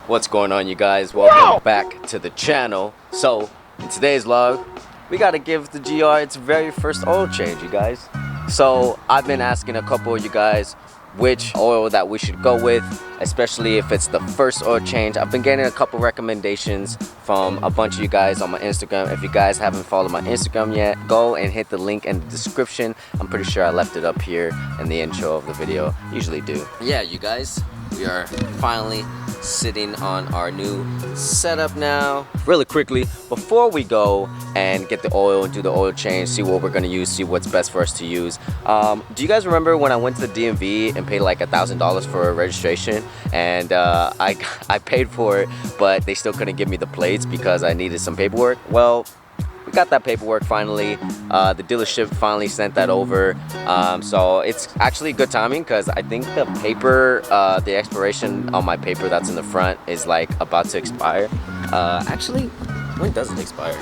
What's going on, you guys? Welcome back to the channel. So in today's vlog, we got to give the GR its very first oil change, you guys. So I've been asking a couple of you guys which oil that we should go with, especially if it's the first oil change. I've been getting a couple recommendations from a bunch of you guys on my Instagram. If you guys haven't followed my Instagram yet, go and hit the link in the description. I'm pretty sure I left it up here in the intro of the video. Usually do. Yeah, you guys, we are finally sitting on our new setup now. Really quickly, before we go and get the oil and do the oil change, see what we're gonna use, see what's best for us to use. Do you guys remember when I went to the DMV and paid like $1,000 for a registration, and I paid for it, but they still couldn't give me the plates because I needed some paperwork? Well, we got that paperwork finally. The dealership finally sent that over. So it's actually good timing because I think the paper, the expiration on my paper that's in the front is like about to expire. Actually, when does it expire?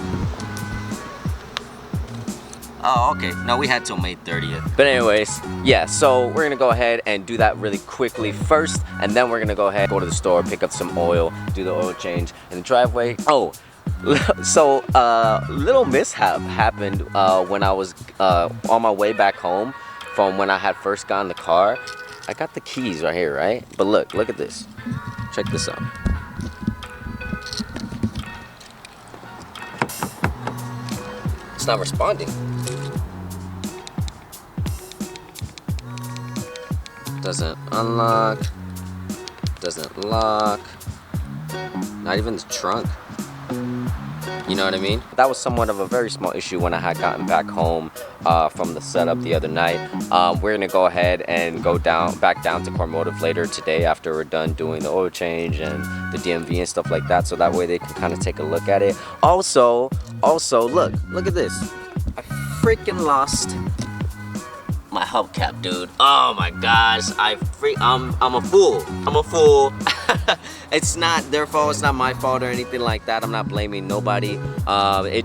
Oh, okay. No, we had till May 30th. But anyways, yeah, so we're gonna go ahead and do that really quickly first, and then we're gonna go ahead, go to the store, pick up some oil, do the oil change in the driveway. Oh, so little mishap happened when I was on my way back home from when I had first gotten the car. I got the keys right here, right? But look at this. Check this out. It's not responding. Doesn't unlock. Doesn't lock. Not even the trunk. You know what I mean? That was somewhat of a very small issue when I had gotten back home from the setup the other night. We're gonna go ahead and go back down to KORMODIV later today after we're done doing the oil change and the DMV and stuff like that, so that way they can kind of take a look at it. Also, look at this. I freaking lost my hubcap, dude. Oh my gosh, I'm a fool. I'm a fool. It's not their fault, it's not my fault or anything like that. I'm not blaming nobody.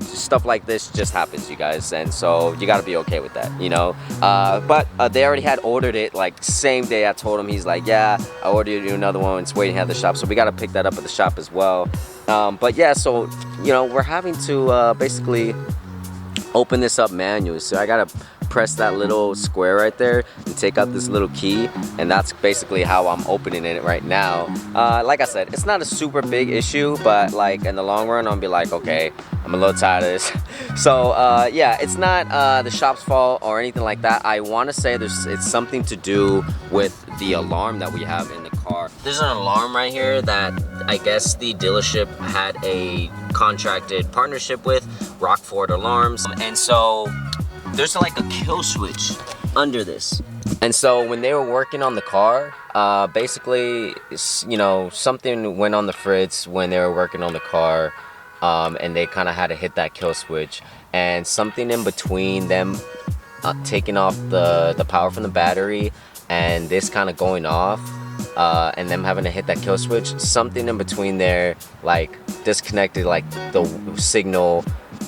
Stuff like this just happens, you guys, and so you gotta be okay with that, you know. But they already had ordered it like same day. I told him, he's like, yeah, I ordered you another one, it's waiting at the shop, so we gotta pick that up at the shop as well. But yeah, so you know, we're having to basically open this up manually, so I gotta press that little square right there and take out this little key, and that's basically how I'm opening it right now. Like I said, it's not a super big issue, but like in the long run, I'll be like, okay, I'm a little tired of this. So yeah, it's not the shop's fault or anything like that. I want to say it's something to do with the alarm that we have in the car. There's an alarm right here that I guess the dealership had a contracted partnership with, Rockford Alarms, and so there's like a kill switch under this. And so when they were working on the car, basically, you know, something went on the fritz when they were working on the car, and they kind of had to hit that kill switch, and something in between them taking off the power from the battery and this kind of going off, and them having to hit that kill switch, something in between there like disconnected like the signal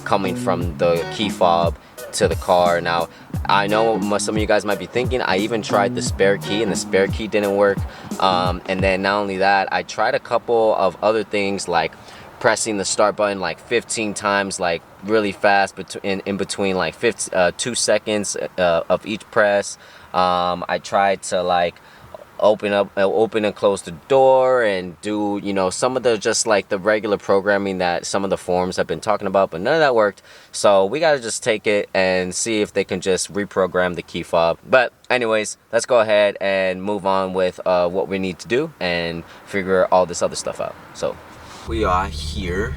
coming from the key fob to the car. Now I know some of you guys might be thinking, I even tried the spare key and the spare key didn't work, and then not only that, I tried a couple of other things like pressing the start button like 15 times, like really fast, in between like 2 seconds of each press. I tried to like open and close the door and do, you know, some of the just like the regular programming that some of the forums have been talking about, but none of that worked. So we gotta just take it and see if they can just reprogram the key fob. But anyways, let's go ahead and move on with what we need to do and figure all this other stuff out. So we are here,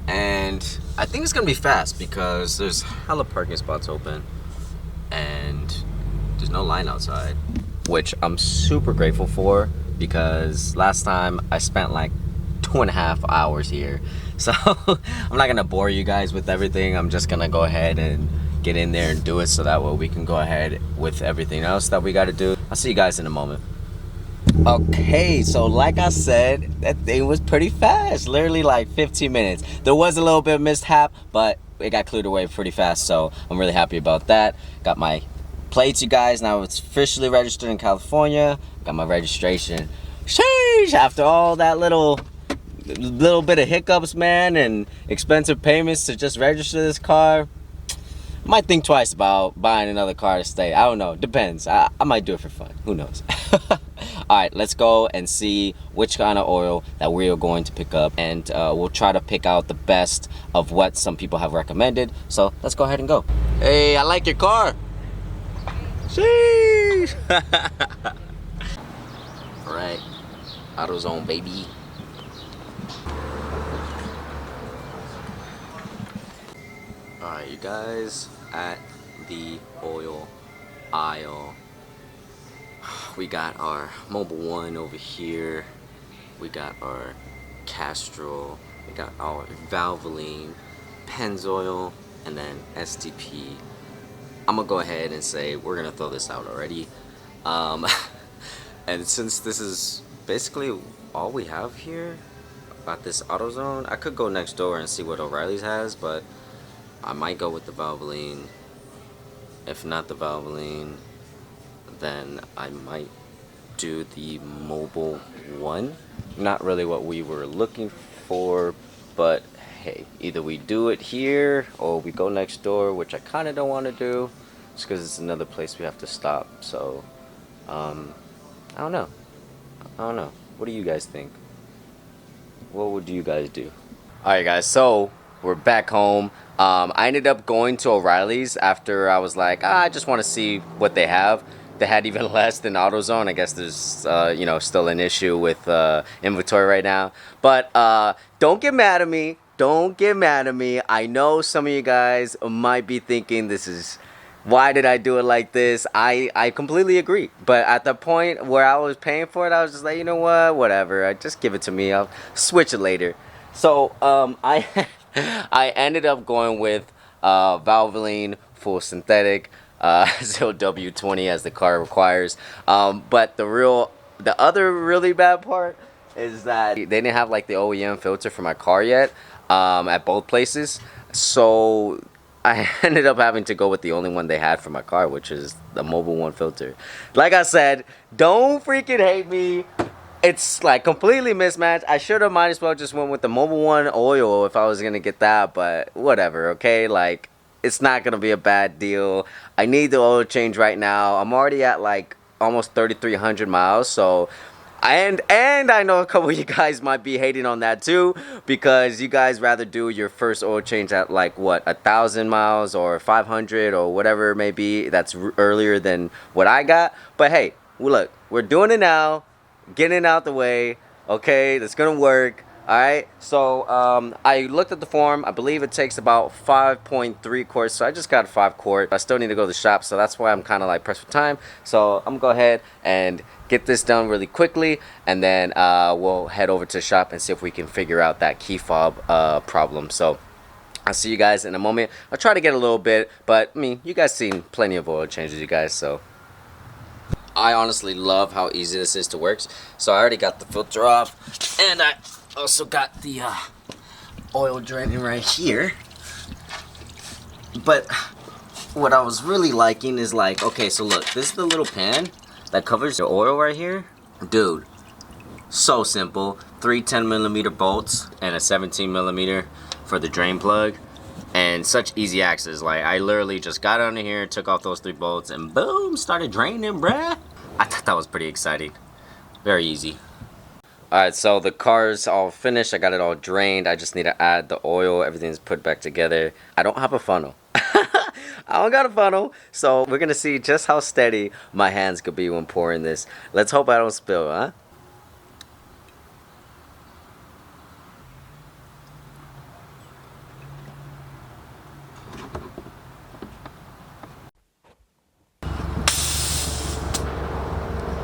and I think it's gonna be fast because there's hella parking spots open and there's no line outside, which I'm super grateful for because last time I spent like 2.5 hours here. So I'm not gonna bore you guys with everything. I'm just gonna go ahead and get in there and do it, so that way we can go ahead with everything else that we gotta do. I'll see you guys in a moment. Okay, so like I said, that thing was pretty fast, literally like 15 minutes. There was a little bit of mishap, but it got cleared away pretty fast, so I'm really happy about that. Got my plates, you guys. Now it's officially registered in California. Got my registration. Sheesh, after all that little little bit of hiccups, man, and expensive payments to just register this car, might think twice about buying another car to stay. I don't know. Depends. I might do it for fun. Who knows? Alright, let's go and see which kind of oil that we are going to pick up. And we'll try to pick out the best of what some people have recommended. So let's go ahead and go. Hey, I like your car. Sheesh. Alright. AutoZone, baby. Alright, you guys, at the oil aisle, we got our Mobil 1 over here, we got our Castrol, we got our Valvoline, Pennzoil, and then STP. I'm gonna go ahead and say we're gonna throw this out already. And since this is basically all we have here at this AutoZone, I could go next door and see what O'Reilly's has, but I might go with the Valvoline. If not the Valvoline, then I might do the Mobil 1. Not really what we were looking for, but hey, either we do it here or we go next door, which I kind of don't want to do just because it's another place we have to stop. So I don't know. What do you guys think? What would you guys do? Alright guys, so we're back home. I ended up going to O'Reilly's after I was like, I just want to see what they have. They had even less than AutoZone. I guess there's you know, still an issue with inventory right now. But don't get mad at me. Don't get mad at me. I know some of you guys might be thinking this is, why did I do it like this? I completely agree. But at the point where I was paying for it, I was just like, you know what? Whatever. Just give it to me. I'll switch it later. So I ended up going with Valvoline full synthetic, W20 as the car requires. But the other really bad part is that they didn't have like the OEM filter for my car yet at both places. So I ended up having to go with the only one they had for my car, which is the Mobil 1 filter. Like I said, don't freaking hate me. It's like completely mismatched. I should have might as well just went with the Mobil 1 oil if I was gonna get that, but whatever, okay? Like, it's not gonna be a bad deal. I need the oil change right now. I'm already at like almost 3,300 miles, so and I know a couple of you guys might be hating on that too, because you guys rather do your first oil change at like what, 1,000 miles or 500 or whatever it may be. That's earlier than what I got. But hey, look, we're doing it now. Getting it out the way, okay? That's gonna work. All right. So I looked at the form. I believe it takes about 5.3 quarts. So I just got a 5 quart. I still need to go to the shop, so that's why I'm kind of like pressed for time. So I'm gonna go ahead and get this done really quickly, and then we'll head over to the shop and see if we can figure out that key fob problem. So I'll see you guys in a moment. I'll try to get a little bit, but I mean, you guys seen plenty of oil changes, you guys. So I honestly love how easy this is to work. So I already got the filter off, and I also got the oil draining right here. But what I was really liking is like, okay, so look, this is the little pan that covers the oil right here. Dude, so simple. 3 10mm bolts and a 17mm for the drain plug. And such easy access. Like, I literally just got under here, took off those 3 bolts, and boom, started draining, bruh. I thought that was pretty exciting. Very easy. Alright, so the car's all finished. I got it all drained. I just need to add the oil. Everything's put back together. I don't have a funnel. I don't got a funnel. So we're going to see just how steady my hands could be when pouring this. Let's hope I don't spill, huh?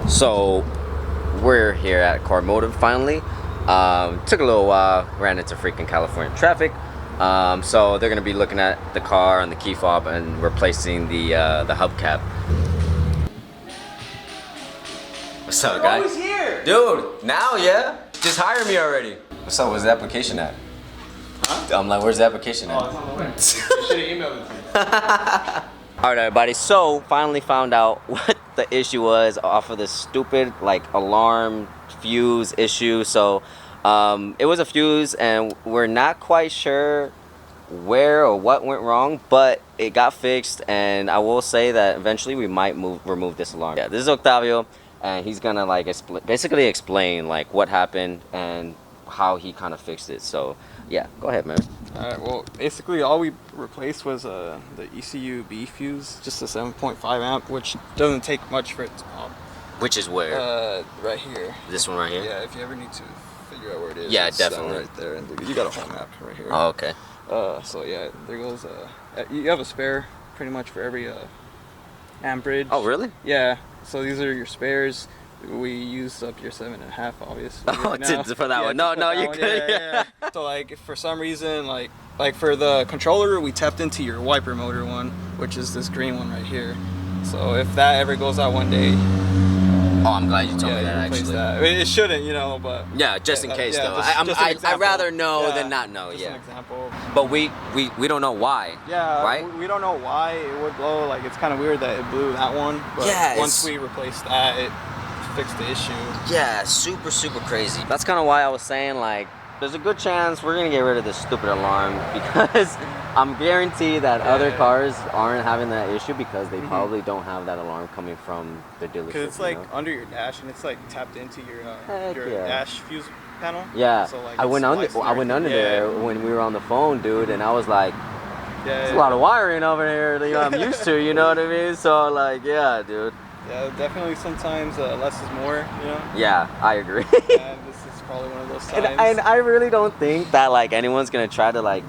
So we're here at KORMODIV finally. Took a little while, ran into freaking California traffic. So they're gonna be looking at the car and the key fob and replacing the hubcap. What's up, guys? Always here, dude. Now, yeah. Just hire me already. What's up? Where's the application at? Huh? I'm like, where's the application at? Oh, it's on the way. You should have emailed it to me. Alright, everybody, so finally found out what the issue was off of this stupid like alarm fuse issue. So It was a fuse, and we're not quite sure where or what went wrong, but it got fixed, and I will say that eventually we might remove this alarm. Yeah, this is Octavio, and he's gonna like basically explain like what happened and how he kind of fixed it. So yeah, go ahead, man. Alright, well, basically all we replaced was the ECU B fuse, just a 7.5 amp, which doesn't take much for it to pop. Which is where? Right here. This one right here? Yeah, if you ever need to figure out where it is. Yeah, it's definitely. right there, and you got a whole map right here. Oh, okay. So yeah, there goes, you have a spare pretty much for every amperage. Oh, really? Yeah, so these are your spares. We used up your 7.5, obviously. Oh, right for that one. No, you could. Yeah. So like, if for some reason, like for the controller, we tapped into your wiper motor one, which is this green one right here. So if that ever goes out one day. Oh, I'm glad you told me that, actually. That. I mean, it shouldn't, you know, but. Yeah, just in case, though. Just I'd rather know than not know, just yeah. An example. But we don't know why. Yeah, right? We don't know why it would blow. Like, it's kind of weird that it blew that one. But yeah, once we replaced that, it fixed the issue. Yeah, super, super crazy. That's kind of why I was saying, like, there's a good chance we're going to get rid of this stupid alarm because I'm guaranteed that other cars aren't having that issue because they probably don't have that alarm coming from the dealership. Because it's like under your dash and it's like tapped into your dash fuse panel. Yeah, so, like, I went under there when we were on the phone, dude, and I was like, there's a lot of wiring over here that I'm used to, you know what I mean? So like, yeah, dude. Yeah, definitely sometimes less is more, you know? Yeah, I agree. And this is probably one of those times. And I really don't think that like anyone's gonna try to like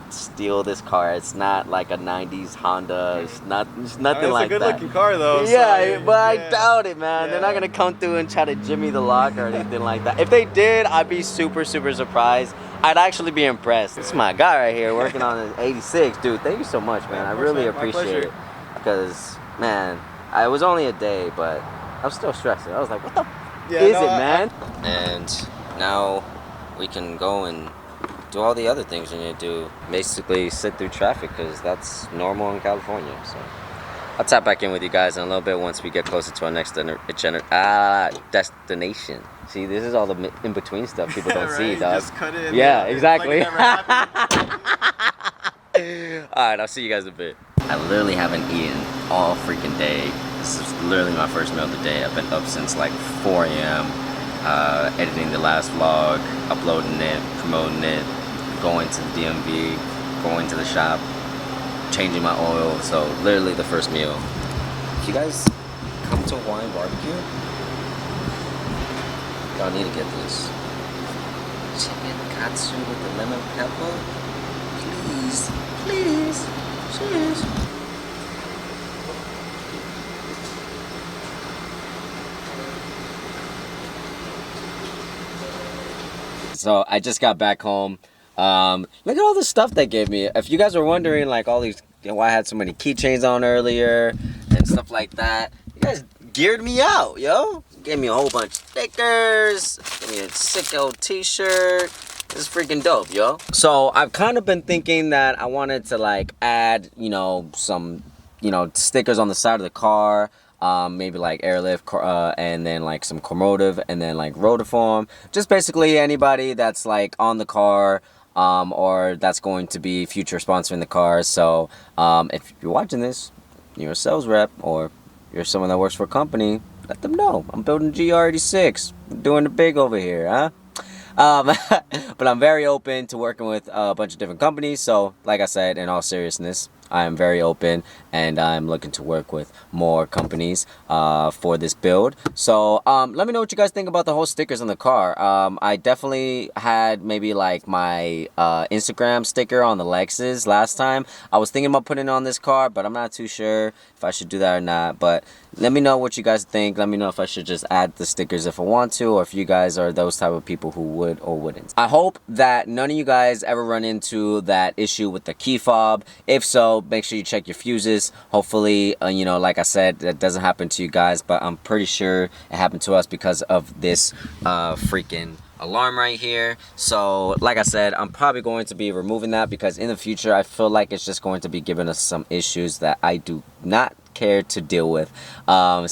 steal this car. It's not like a 90s Honda. It's nothing like that. It's a good looking car though. Yeah, so, but I doubt it, man. They're not gonna come through and try to jimmy the lock or anything like that. If they did, I'd be super, super surprised. I'd actually be impressed. This is my guy right here working on an 86. Dude, thank you so much, man. I really appreciate it. Because, man, it was only a day, but I was still stressing. I was like, what the is it, man? And now we can go and do all the other things you need to do. Basically sit through traffic because that's normal in California. So I'll tap back in with you guys in a little bit once we get closer to our next destination. See, this is all the in-between stuff people don't see, dog. Just cut it in. Yeah, exactly. Like Alright, I'll see you guys in a bit. I literally haven't eaten all freaking day. This is literally my first meal of the day. I've been up since like 4 a.m. Editing the last vlog, uploading it, promoting it, going to the DMV, going to the shop, changing my oil. So literally the first meal. If you guys come to Hawaiian barbecue, y'all need to get this. Chicken katsu with the lemon pepper. Please, please, cheers. So I just got back home. Look at all the stuff they gave me. If you guys were wondering, like all these, why I had so many keychains on earlier and stuff like that, you guys geared me out, yo. Gave me a whole bunch of stickers. Gave me a sick old t-shirt. This is freaking dope, yo. So I've kind of been thinking that I wanted to like add, some, stickers on the side of the car. Maybe like airlift, and then like some KORMODIV, and then like rotiform. Just basically anybody that's like on the car, or that's going to be future sponsoring the car. So if you're watching this, you're a sales rep, or you're someone that works for a company, let them know. I'm building GR86. I'm doing the big over here, huh? But I'm very open to working with a bunch of different companies. So like I said, in all seriousness, I am very open and I'm looking to work with more companies for this build. So let me know what you guys think about the whole stickers on the car. I definitely had maybe like my Instagram sticker on the Lexus last time. I was thinking about putting it on this car, but I'm not too sure if I should do that or not. But let me know what you guys think. Let me know if I should just add the stickers if I want to, or if you guys are those type of people who would or wouldn't. I hope that none of you guys ever run into that issue with the key fob. If so, make sure you check your fuses. Hopefully, like I said, that doesn't happen to you guys, but I'm pretty sure it happened to us because of this freaking alarm right here. So like I said, I'm probably going to be removing that because in the future I feel like it's just going to be giving us some issues that I do not care to deal with. A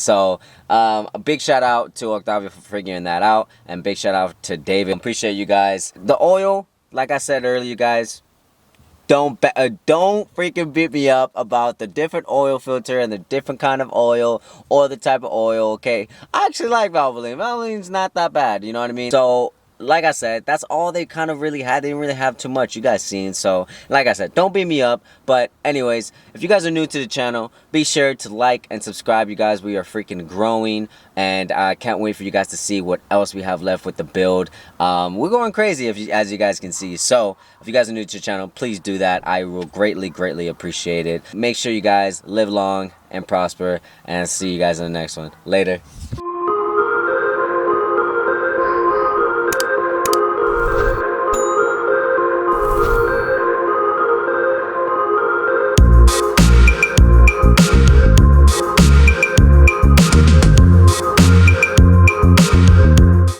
big shout out to Octavio for figuring that out, and big shout out to David. Appreciate you guys. The oil, like I said earlier, you guys, don't freaking beat me up about the different oil filter and the different kind of oil or the type of oil. Okay, I actually like Valvoline. Valvoline's not that bad, you know what I mean? So like I said, that's all they kind of really had. They didn't really have too much, you guys seen. So like I said, don't beat me up. But anyways, if you guys are new to the channel, be sure to like and subscribe, you guys. We are freaking growing, and I can't wait for you guys to see what else we have left with the build. We're going crazy, as you guys can see. So if you guys are new to the channel, please do that. I will greatly appreciate it. Make sure you guys live long and prosper, and see you guys in the next one. Later.